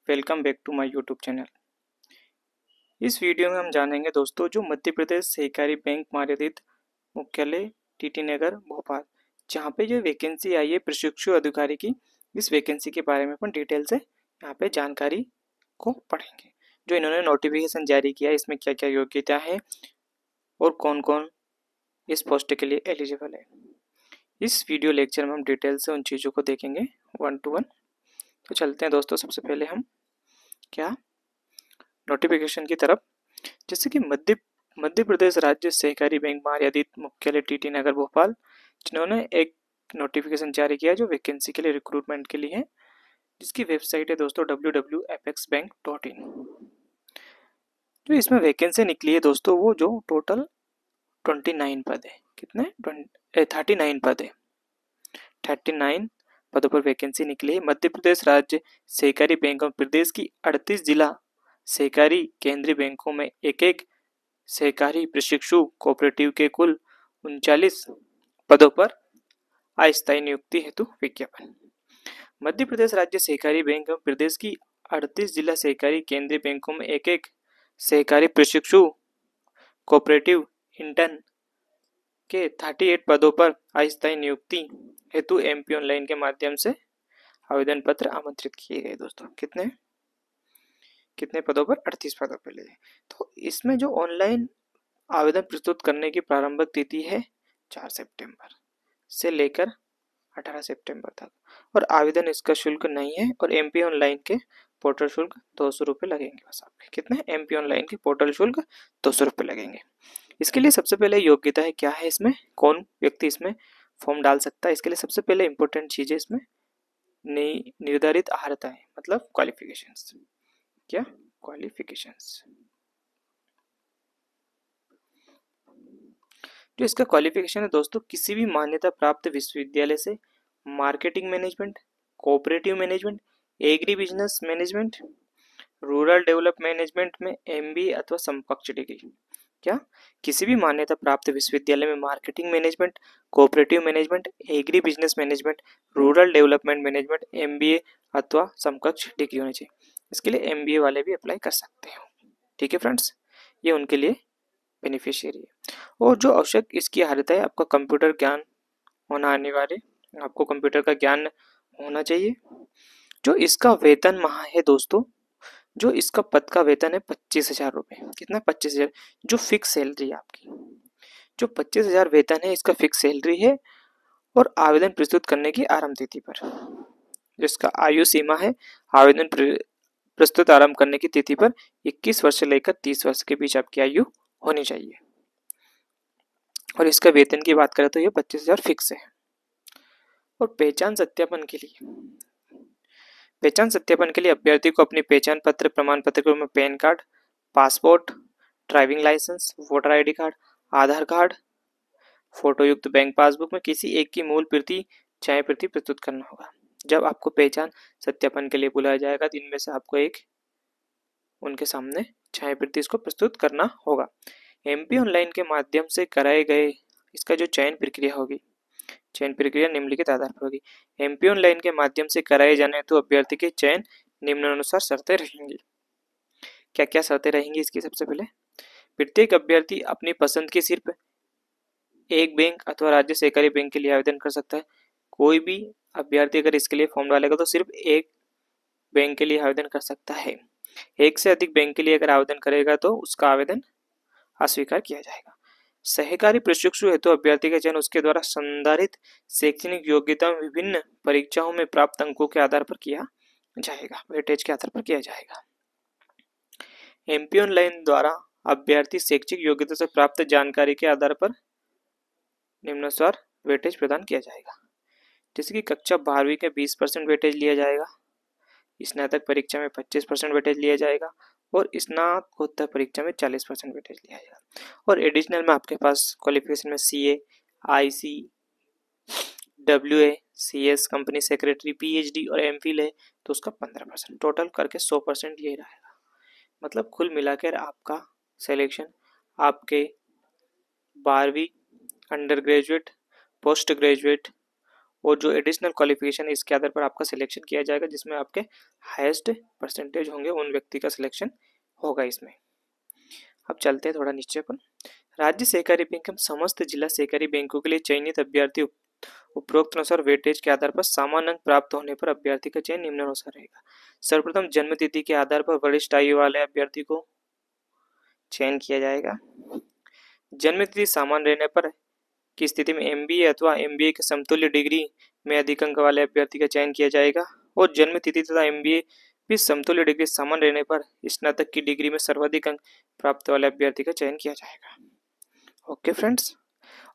Welcome back to my YouTube channel. इस video में हम जानेंगे दोस्तों जो मध्य प्रदेश सहकारी बैंक मार्यादित मुख्यालय टीटी नगर भोपाल जहाँ पे जो वैकेंसी आई है प्रशिक्षु अधिकारी की, इस वैकेंसी के बारे में अपन डिटेल से यहाँ पे जानकारी को पढ़ेंगे। जो इन्होंने नोटिफिकेशन जारी किया है इसमें क्या क्या योग्यता है और कौन कौन इस पोस्ट के लिए एलिजिबल है। इस वीडियो लेक्चर में हम डिटेल से उन चीज़ों को देखेंगे 1 to 1। तो चलते हैं दोस्तों, सबसे पहले हम क्या नोटिफिकेशन की तरफ। जैसे कि मध्य प्रदेश राज्य सहकारी बैंक मार्यादित मुख्यालय टीटी नगर भोपाल, जिन्होंने एक नोटिफिकेशन जारी किया जो वैकेंसी के लिए रिक्रूटमेंट के लिए है, जिसकी वेबसाइट है दोस्तों www.apexbank.in। जो इसमें वैकेंसी निकली है दोस्तों वो जो टोटल 29 पद है। कितने 39 पद है। 39 पदों पर वैकेंसी निकली है। मध्य प्रदेश राज्य सहकारी बैंक और प्रदेश की 38 जिला सहकारी केंद्रीय बैंकों में एक एक सहकारी प्रशिक्षु कोऑपरेटिव के कुल 39 पदों पर अस्थायी नियुक्ति हेतु विज्ञापन। मध्य प्रदेश राज्य सहकारी बैंक एवं प्रदेश की 38 जिला सहकारी केंद्रीय बैंकों में एक एक सहकारी प्रशिक्षु कोऑपरेटिव इंटर्न के 38 पदों पर अस्थायी नियुक्ति हेतु एमपी ऑनलाइन के माध्यम से आवेदन पत्र आमंत्रित किए गए। दोस्तों कितने पदों पर 38 पदों पर ले। तो इसमें जो ऑनलाइन आवेदन प्रस्तुत करने की प्रारंभिक तिथि है 4 सितंबर से लेकर 18 सितंबर तक, और आवेदन इसका शुल्क नहीं है। और एमपी ऑनलाइन के पोर्टल शुल्क 200 रुपये लगेंगे। बस आपके कितने एमपी ऑनलाइन के पोर्टल शुल्क 200 रुपये लगेंगे। इसके लिए सबसे पहले योग्यता है क्या है, इसमें कौन व्यक्ति इसमें फॉर्म डाल सकता है। इसके लिए सबसे पहले इंपॉर्टेंट चीज है इसमें निर्धारित अर्हता है, मतलब क्वालिफिकेशंस। क्या क्वालिफिकेशंस, जो इसका क्वालिफिकेशन है दोस्तों, किसी भी मान्यता प्राप्त विश्वविद्यालय से marketing management, cooperative management, agri business management, rural develop management में एमबीए अथवा समकक्ष डिग्री। क्या किसी भी मान्यता प्राप्त विश्वविद्यालय में marketing management, cooperative management, agri business management, rural development management MBA अथवा समकक्ष डिग्री होनी चाहिए। इसके लिए एमबीए वाले भी अप्लाई कर सकते हैं। ठीक है फ्रेंड्स, ये उनके लिए बेनिफिशियरी है। और जो आवश्यक इसकी अर्हता है, आपका कंप्यूटर ज्ञान होना अनिवार्य, आपको कंप्यूटर का ज्ञान होना चाहिए। जो इसका वेतन माह है दोस्तों, जो इसका पद का वेतन है 25,000 रुपये। कितना 25,000, जो फिक्स सैलरी है आपकी। जो 25,000 वेतन है इसका फिक्स सैलरी है। और आवेदन प्रस्तुत करने की आरंभ तिथि पर, जिसका आयु सीमा है आवेदन प्रस्तुत आरंभ करने की तिथि पर 21 वर्ष से लेकर 30 वर्ष के बीच आपकी आयु होनी चाहिए। और इसका वेतन की बात करें तो ये 25,000 फिक्स है। और पहचान सत्यापन के लिए अभ्यर्थी को अपनी पहचान पत्र, प्रमाण पत्र के रूप में PAN card, passport, driving licence, voter ID card, Aadhaar card, फोटोयुक्त बैंक पासबुक में किसी एक की मूल प्रति, छाया प्रति प्रस्तुत करना होगा। जब आपको पहचान सत्यापन के लिए बुलाया जाएगा तो इनमें से आपको एक उनके सामने छाया प्रति इसको प्रस्तुत करना होगा। एमपी ऑनलाइन के माध्यम से कराए गए इसका जो चयन प्रक्रिया होगी, चयन प्रक्रिया निम्नलिखित आधार पर होगी। एमपी ऑनलाइन के माध्यम से कराए जाने हेतु अभ्यर्थी के चयन निम्नानुसार शर्तें रहेंगी। क्या क्या शर्तें रहेंगी इसकी, सबसे पहले प्रत्येक अभ्यर्थी अपनी पसंद की सिर्फ एक बैंक अथवा राज्य सहकारी बैंक के लिए आवेदन कर सकता है। कोई भी अभ्यर्थी अगर इसके लिए फॉर्म डालेगा तो सिर्फ एक बैंक के लिए आवेदन कर सकता है। एक से अधिक बैंक के लिए अगर आवेदन करेगा तो उसका आवेदन अस्वीकार किया जाएगा। सहकारी प्रशिक्षु हेतु अभ्यर्थी का चयन उसके द्वारा संधारित शैक्षणिक योग्यता में विभिन्न परीक्षाओं में प्राप्त अंकों के आधार पर किया जाएगा, वेटेज के आधार पर किया जाएगा। एमपी ऑनलाइन द्वारा अभ्यर्थी शैक्षिक योग्यता से प्राप्त जानकारी के आधार पर निम्नानुसार वेटेज प्रदान किया जाएगा। जैसे कि कक्षा 12वीं के 20% वेटेज लिया जाएगा, स्नातक परीक्षा में 25% वेटेज लिया जाएगा और स्नातकोत्तर परीक्षा में 40% वेटेज लिया जाएगा। और एडिशनल में आपके पास क्वालिफिकेशन में CA, IC, WA, CS, company secretary, PhD और एमफिल है तो उसका 15%, टोटल करके 100% यही रहेगा। मतलब कुल मिलाकर आपका सिलेक्शन आपके 12वीं, अंडर ग्रेजुएट, पोस्ट ग्रेजुएट और जो एडिशनल क्वालिफिकेशन है इसके आधार पर आपका सिलेक्शन किया जाएगा, जिसमें आपके हाईएस्ट परसेंटेज होंगे उन व्यक्ति का सिलेक्शन होगा इसमें। अब चलते हैं थोड़ा नीचे पर। राज्य सहकारी बैंक एवं समस्त जिला सहकारी बैंकों के लिए चयनित अभ्यर्थी उपरोक्त अनुसार वेटेज के आधार पर समान अंक प्राप्त होने पर अभ्यर्थी का चयन निम्नानुसार रहेगा। सर्वप्रथम जन्म तिथि के आधार पर वरिष्ठ आयु वाले अभ्यर्थी को चयन किया जाएगा। जन्म तिथि समान रहने पर की स्थिति में एमबीए अथवा एमबीए के समतुल्य डिग्री में अधिक अंक वाले अभ्यर्थी का चयन किया जाएगा। और जन्म तिथि तथा एमबीए भी समतुल्य डिग्री समान रहने पर स्नातक की डिग्री में सर्वाधिक अंक प्राप्त वाले अभ्यर्थी का चयन किया जाएगा। ओके फ्रेंड्स,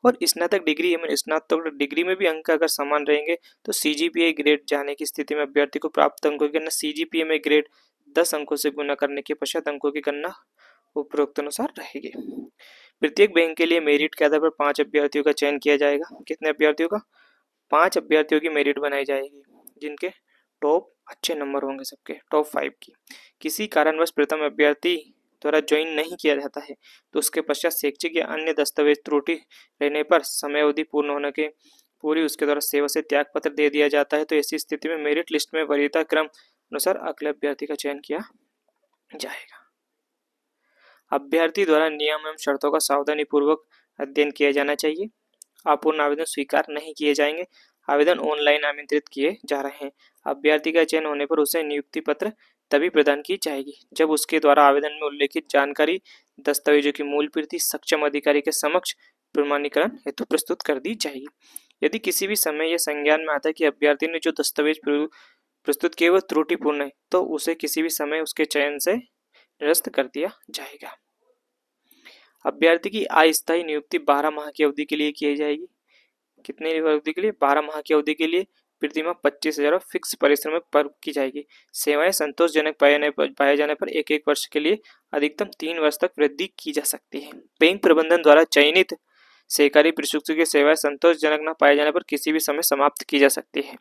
और स्नातक डिग्री में स्नातक डिग्री में भी अंक अगर समान रहेंगे तो सीजीपीए ग्रेड जाने की स्थिति में अभ्यर्थी को प्राप्त अंकों की गणना सीजीपीए में ग्रेड 10 अंकों से गुना करने के पश्चात अंकों की गणना उपरोक्त अनुसार रहेगी। प्रत्येक बैंक के लिए मेरिट के आधार पर 5 अभ्यर्थियों का चयन किया जाएगा। कितने अभ्यर्थियों का? 5 अभ्यर्थियों की मेरिट बनाई जाएगी, जिनके टॉप अच्छे नंबर होंगे, सबके टॉप 5 की। किसी कारणवश प्रथम अभ्यर्थी द्वारा ज्वाइन नहीं किया जाता है तो उसके पश्चात शैक्षिक या अन्य दस्तावेज त्रुटि रहने पर समय अवधि पूर्ण होने के पूरी उसके द्वारा सेवा से त्याग पत्र दे दिया जाता है। तो ऐसी स्थिति में मेरिट लिस्ट में वरीयता क्रम अनुसार अगले अभ्यर्थी का चयन किया जाएगा। अभ्यर्थी द्वारा नियम एवं शर्तों का सावधानी पूर्वक अध्ययन किया जाना चाहिए। अपूर्ण आवेदन स्वीकार नहीं किए जाएंगे। आवेदन ऑनलाइन आमंत्रित किए जा रहे हैं। अभ्यर्थी का चयन होने पर उसे नियुक्ति पत्र तभी प्रदान की जाएगी जब उसके द्वारा आवेदन में उल्लेखित जानकारी दस्तावेजों की मूल प्रति सक्षम अधिकारी के समक्ष प्रमाणीकरण हेतु प्रस्तुत कर दी जाएगी। यदि किसी भी समय यह संज्ञान में आता है कि अभ्यर्थी ने जो दस्तावेज प्रस्तुत किए वह त्रुटिपूर्ण है तो उसे किसी भी समय उसके चयन से निरस्त कर दिया जाएगा। अभ्यर्थी की अस्थायी नियुक्ति 12 माह की अवधि के लिए की जाएगी। कितने अवधि के लिए? 12 माह की अवधि के लिए प्रतिमाह 25,000 फिक्स परिश्रम पर की जाएगी। सेवाएं संतोषजनक पाए जाने पर एक वर्ष के लिए अधिकतम 3 वर्ष तक वृद्धि की जा सकती है। बैंक प्रबंधन द्वारा चयनित सहकारी प्रशिक्षु की सेवाएं संतोषजनक न पाए जाने पर किसी भी समय समाप्त की जा सकती है।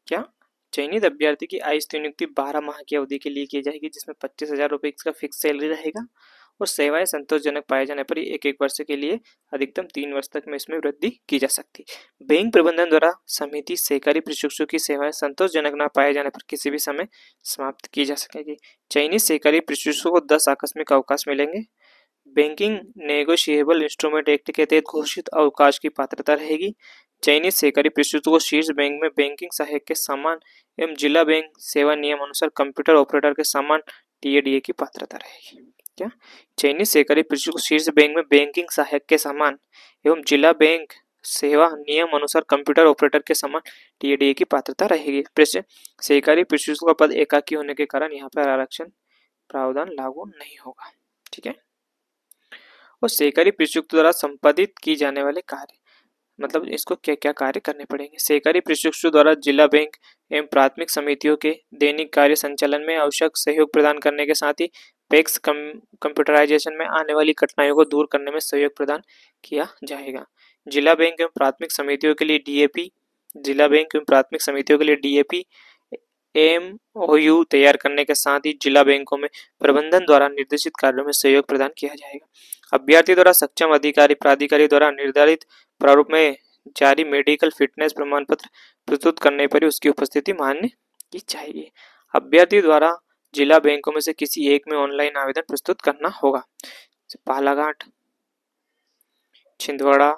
क्या? चयनित अभ्यर्थी की अस्थायी नियुक्ति 12 माह की अवधि के लिए की जाएगी, जिसमें 25,000 रुपये का फिक्स सैलरी रहेगा और सेवाएं संतोषजनक पाए जाने पर एक वर्ष के लिए अधिकतम 3 वर्ष तक में इसमें वृद्धि की जा सकती है। बैंक प्रबंधन द्वारा समिति सहकारी प्रशिक्षु की सेवाएं संतोषजनक न पाए जाने पर किसी भी समय समाप्त की जा सकेगी। चयनित सहकारी प्रशिक्षु को 10 आकस्मिक अवकाश मिलेंगे। बैंकिंग नेगोशिएबल इंस्ट्रूमेंट एक्ट के तहत घोषित अवकाश की पात्रता रहेगी। चयनित सहकारी प्रशिक्षु को शीर्ष बैंक में बैंकिंग सहायक के समान एवं जिला बैंक सेवा नियम अनुसार कंप्यूटर ऑपरेटर के समान टीएडीए की पात्रता रहेगी। क्या? चयनित सहकारी प्रशिक्षु को शीर्ष बैंक में बैंकिंग सहायक के समान एवं जिला बैंक सेवा नियम अनुसार कंप्यूटर ऑपरेटर के समान टीएडीए की पात्रता रहेगी। सहकारी प्रशिक्षु का पद एकाकी होने के कारण यहाँ पर आरक्षण प्रावधान लागू नहीं होगा। ठीक है। और सहकारी प्रशिक्षु द्वारा संपादित की जाने वाले कार्य, मतलब इसको क्या क्या कार्य करने पड़ेंगे। सहकारी प्रशिक्षु द्वारा जिला बैंक एवं प्राथमिक समितियों के दैनिक कार्य संचालन में आवश्यक सहयोग प्रदान करने के साथ ही पैक्स कंप्यूटराइजेशन में आने वाली कठिनाइयों को दूर करने में सहयोग प्रदान किया जाएगा। जिला बैंक एवं प्राथमिक समितियों के लिए डीएपी, जिला बैंक एवं प्राथमिक समितियों के लिए डीएपी एमओयू तैयार करने के साथ ही जिला बैंकों में प्रबंधन द्वारा निर्देशित कार्यों में सहयोग प्रदान किया जाएगा। अभ्यर्थी द्वारा सक्षम अधिकारी प्राधिकारी द्वारा निर्धारित प्रारूप में जारी मेडिकल फिटनेस प्रमाण पत्र प्रस्तुत करने पर उसकी उपस्थिति मान्य की जाएगी। अभ्यर्थी द्वारा जिला बैंकों में से किसी एक में ऑनलाइन आवेदन प्रस्तुत करना होगा। बालाघाट, छिंदवाड़ा,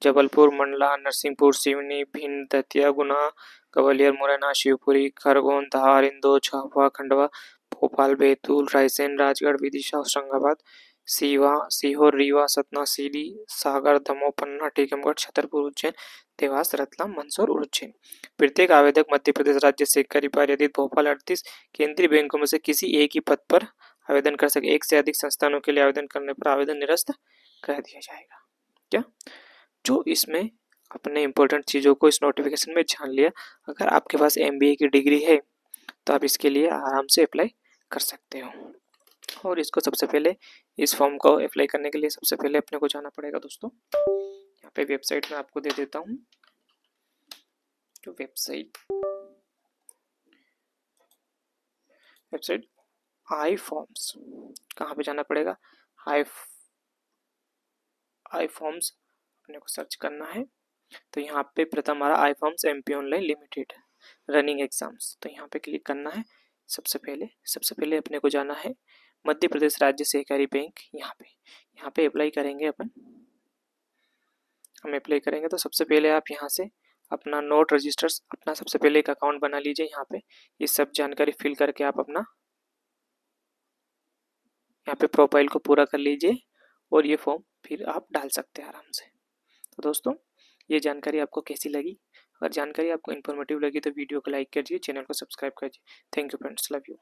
जबलपुर, मंडला, नरसिंहपुर, सिवनी, भिंड, दतिया, गुना, ग्वालियर, मुरैना, शिवपुरी, खरगोन, धार, इंदौर, झाबुआ, खंडवा, भोपाल, बैतूल, रायसेन, राजगढ़, विदिशा, होशंगाबाद, सीहोर, रीवा, सतना, सीधी, सागर, दमोह, पन्ना, टीकमगढ़, छतरपुर, उज्जैन, देवास, रतलाम, मंदसौर और उज्जैन। प्रत्येक आवेदक मध्य प्रदेश राज्य सहकारी पारित भोपाल 38 केंद्रीय बैंकों में से किसी एक ही पद पर आवेदन कर सके। एक से अधिक संस्थानों के लिए आवेदन करने पर आवेदन निरस्त कर दिया जाएगा। क्या? जो इसमें अपने इंपॉर्टेंट चीज़ों को इस नोटिफिकेशन में जान लिया। अगर आपके पास एमबीए की डिग्री है तो आप इसके लिए आराम से अप्लाई कर सकते हो। और इसको सबसे पहले इस फॉर्म को अप्लाई करने के लिए सबसे पहले अपने को जाना पड़ेगा दोस्तों। यहाँ पे वेबसाइट में आपको दे देता हूँ, जो वेबसाइट आई फॉर्म्स, कहाँ पे जाना पड़ेगा, आई फॉर्म्स अपने को सर्च करना है। तो यहाँ पे प्रथम हमारा आई forms MP online limited running exams, तो यहाँ पे क्लिक करना है। सबसे पहले अपने को जाना है मध्य प्रदेश राज्य सहकारी बैंक। यहाँ पे अप्लाई करेंगे अपन। हम अप्लाई करेंगे तो सबसे पहले आप यहाँ से अपना नोट रजिस्टर्स, अपना सबसे पहले एक अकाउंट बना लीजिए। यहाँ पे ये सब जानकारी फिल करके आप अपना यहाँ पे प्रोफाइल को पूरा कर लीजिए और ये फॉर्म फिर आप डाल सकते हैं आराम से। तो दोस्तों, ये जानकारी आपको कैसी लगी? अगर जानकारी आपको इन्फॉर्मेटिव लगी तो वीडियो को लाइक कीजिए, चैनल को सब्सक्राइब कीजिए। Thank you friends, love you.